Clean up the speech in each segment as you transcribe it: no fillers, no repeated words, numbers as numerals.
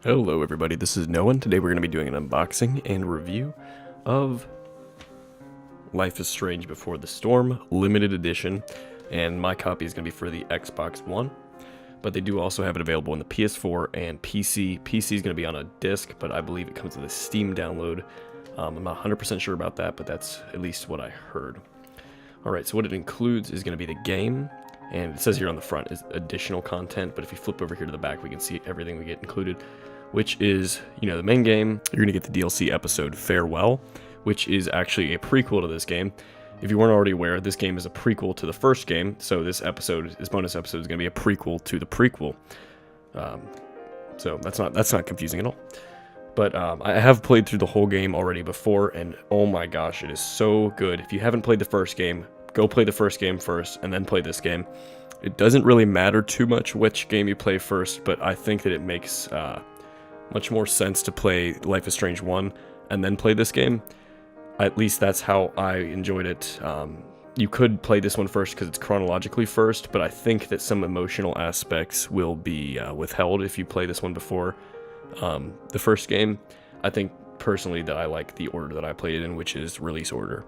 Hello everybody, this is Noah. Today we're going to be doing an unboxing and review of Life is Strange Before the Storm Limited Edition, and my copy is going to be for the Xbox One, but they do also have it available in the PS4 and PC. PC is going to be on a disc, but I believe it comes with a Steam download. I'm not 100% sure about that, but that's at least what I heard. Alright, so what it includes is going to be the game, and it says here on the front is additional content, but if you flip over here to the back, we can see everything we get included, which is, the main game. You're going to get the DLC episode Farewell, which is actually a prequel to this game. If you weren't already aware, this game is a prequel to the first game, so this bonus episode is going to be a prequel to the prequel. So that's not confusing at all. But I have played through the whole game already before, and oh my gosh, it is so good. If you haven't played the first game, go play the first game first, and then play this game. It doesn't really matter too much which game you play first, but I think that it makes much more sense to play Life is Strange 1 and then play this game. At least that's how I enjoyed it. You could play this one first because it's chronologically first, but I think that some emotional aspects will be withheld if you play this one before the first game. I think personally that I like the order that I played it in, which is release order.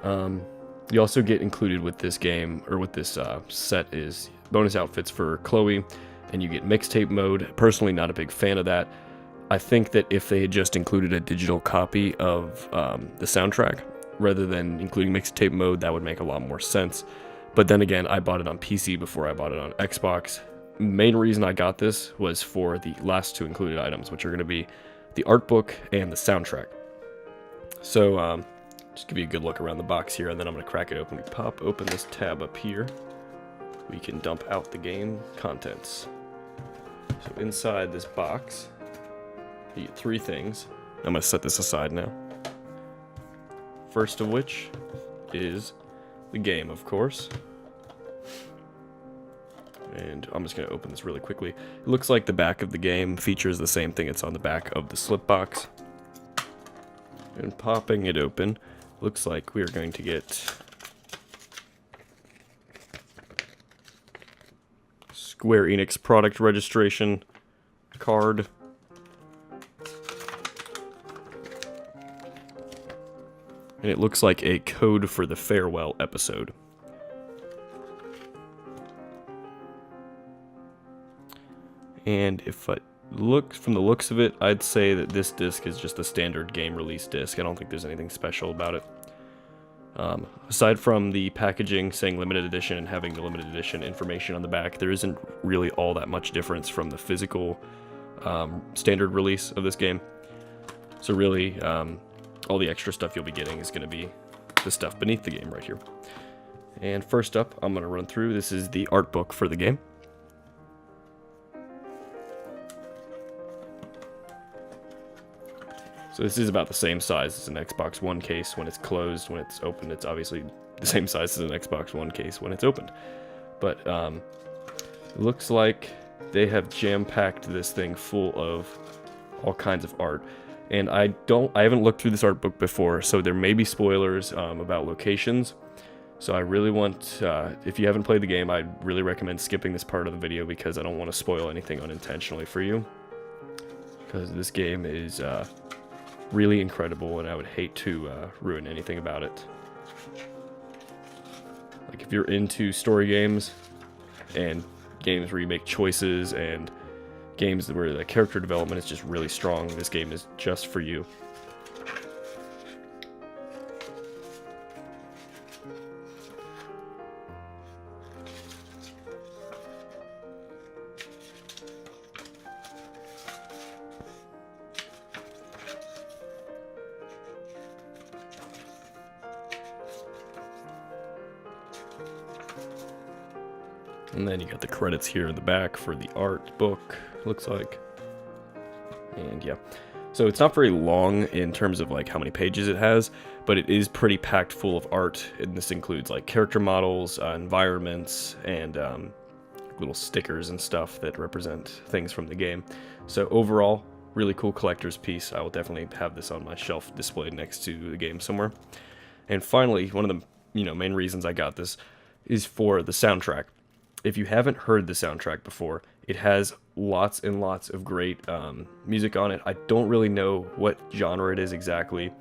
You also get included with this game, or with this set, is bonus outfits for Chloe, and you get mixtape mode. Personally, not a big fan of that. I think that if they had just included a digital copy of the soundtrack, rather than including mixtape mode, that would make a lot more sense. But then again, I bought it on PC before I bought it on Xbox. Main reason I got this was for the last two included items, which are going to be the art book and the soundtrack. So, just give you a good look around the box here, and then I'm going to crack it open. We pop open this tab up here. We can dump out the game contents. So inside this box, you get three things. I'm going to set this aside now. First of which is the game, of course. And I'm just going to open this really quickly. It looks like the back of the game features the same thing it's on the back of the slip box. And popping it open, looks like we are going to get Square Enix product registration card. And it looks like a code for the Farewell episode. And if I look from the looks of it, I'd say that this disc is just a standard game release disc. I don't think there's anything special about it. Aside from the packaging saying limited edition and having the limited edition information on the back, there isn't really all that much difference from the physical standard release of this game. So really, all the extra stuff you'll be getting is going to be the stuff beneath the game right here. And first up, I'm going to run through, this is the art book for the game. So this is about the same size as an Xbox One case when it's closed. When it's opened, it's obviously the same size as an Xbox One case when it's opened. But it looks like they have jam-packed this thing full of all kinds of art. And I haven't looked through this art book before, so there may be spoilers about locations. So I really want, if you haven't played the game, I'd really recommend skipping this part of the video because I don't want to spoil anything unintentionally for you. Because this game is really incredible, and I would hate to ruin anything about it. Like, if you're into story games and games where you make choices and games where the character development is just really strong, this game is just for you. And then you got the credits here in the back for the art book, looks like. And yeah, so it's not very long in terms of like how many pages it has, but it is pretty packed full of art. And this includes like character models, environments, and little stickers and stuff that represent things from the game. So overall, really cool collector's piece. I will definitely have this on my shelf displayed next to the game somewhere. And finally, one of the main reasons I got this is for the soundtrack. If you haven't heard the soundtrack before, it has lots and lots of great music on it. I don't really know what genre it is exactly,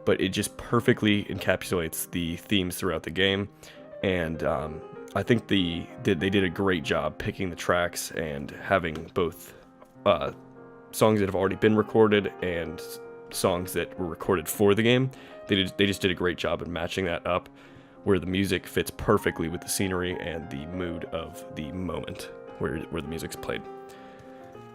but it just perfectly encapsulates the themes throughout the game. And I think they did a great job picking the tracks and having both songs that have already been recorded and songs that were recorded for the game. They just did a great job in matching that up, where the music fits perfectly with the scenery and the mood of the moment where the music's played.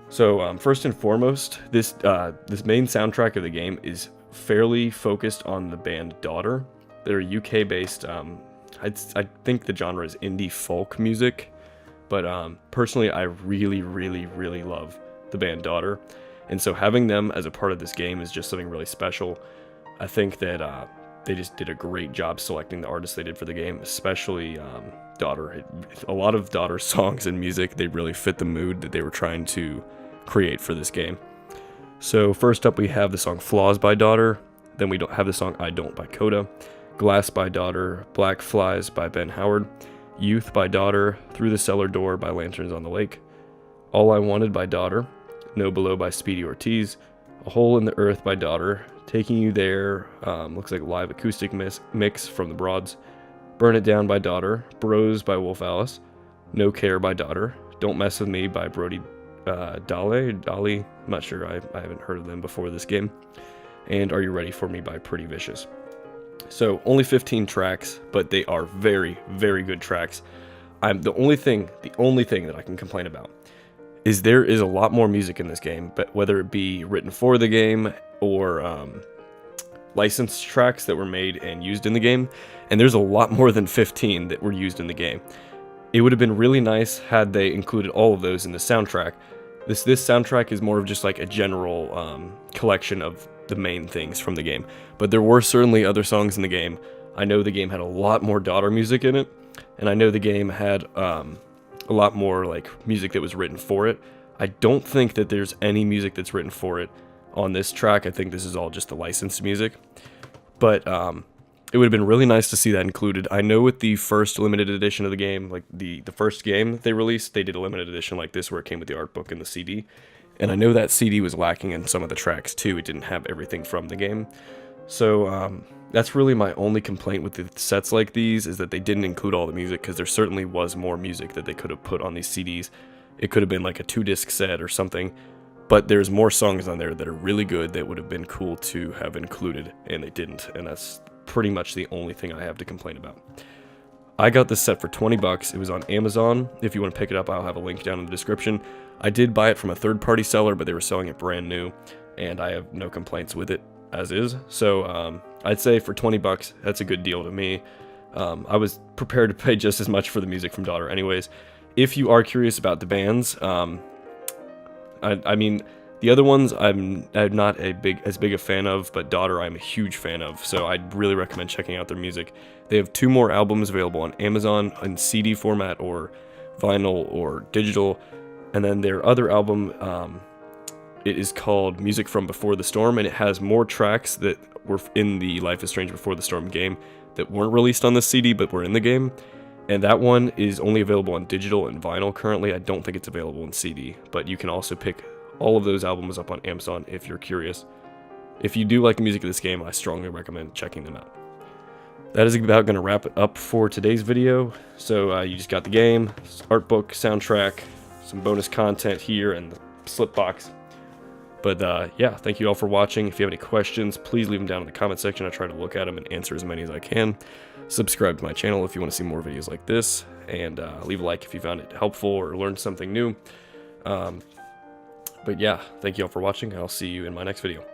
So first and foremost, this main soundtrack of the game is fairly focused on the band Daughter. They're UK-based. I think the genre is indie folk music, but personally, I really, really, really love the band Daughter, and so having them as a part of this game is just something really special. I think that they just did a great job selecting the artists they did for the game, especially Daughter. A lot of Daughter's songs and music, they really fit the mood that they were trying to create for this game. So first up, we have the song Flaws by Daughter. Then we don't have the song I Don't by Coda, Glass by Daughter, Black Flies by Ben Howard, Youth by Daughter, Through the Cellar Door by Lanterns on the Lake, All I Wanted by Daughter, No Below by Speedy Ortiz, A Hole in the Earth by Daughter, Taking You There, looks like a live acoustic mix from the Broads, Burn It Down by Daughter, Bros by Wolf Alice, No Care by Daughter, Don't Mess With Me by Brody Dolly, I'm not sure, I haven't heard of them before this game, and Are You Ready For Me by Pretty Vicious. So only 15 tracks, but they are very, very good tracks. The only thing that I can complain about is there is a lot more music in this game, but whether it be written for the game or licensed tracks that were made and used in the game, and there's a lot more than 15 that were used in the game. It would have been really nice had they included all of those in the soundtrack. This soundtrack is more of just like a general collection of the main things from the game, but there were certainly other songs in the game. I know the game had a lot more Daughter music in it, and I know the game had a lot more like music that was written for it. I don't think that there's any music that's written for it on this track. I think this is all just the licensed music, but it would have been really nice to see that included. I know with the first limited edition of the game, like the first game they released, they did a limited edition like this where it came with the art book and the CD. And I know that CD was lacking in some of the tracks too. It didn't have everything from the game. So that's really my only complaint with the sets like these, is that they didn't include all the music, because there certainly was more music that they could have put on these CDs. It could have been like a 2-disc set or something, but there's more songs on there that are really good that would have been cool to have included, and they didn't, and that's pretty much the only thing I have to complain about. I got this set for 20 bucks. It was on Amazon. If you want to pick it up, I'll have a link down in the description. I did buy it from a third-party seller, but they were selling it brand new, and I have no complaints with it as is. So I'd say for 20 bucks, that's a good deal to me. I was prepared to pay just as much for the music from Daughter anyways. If you are curious about the bands, I mean, the other ones I'm not as big a fan of, but Daughter I'm a huge fan of, so I'd really recommend checking out their music. They have 2 more albums available on Amazon in CD format or vinyl or digital, and then their other album, it is called Music from Before the Storm, and it has more tracks that were in the Life is Strange Before the Storm game that weren't released on the CD but were in the game, and that one is only available on digital and vinyl currently. I don't think it's available in CD, but you can also pick all of those albums up on Amazon if you're curious. If you do like the music of this game, I strongly recommend checking them out. That is about going to wrap it up for today's video. So you just got the game, artbook, soundtrack, some bonus content here, and the slip box. But yeah, thank you all for watching. If you have any questions, please leave them down in the comment section. I try to look at them and answer as many as I can. Subscribe to my channel if you want to see more videos like this, and leave a like if you found it helpful or learned something new. But yeah, thank you all for watching, and I'll see you in my next video.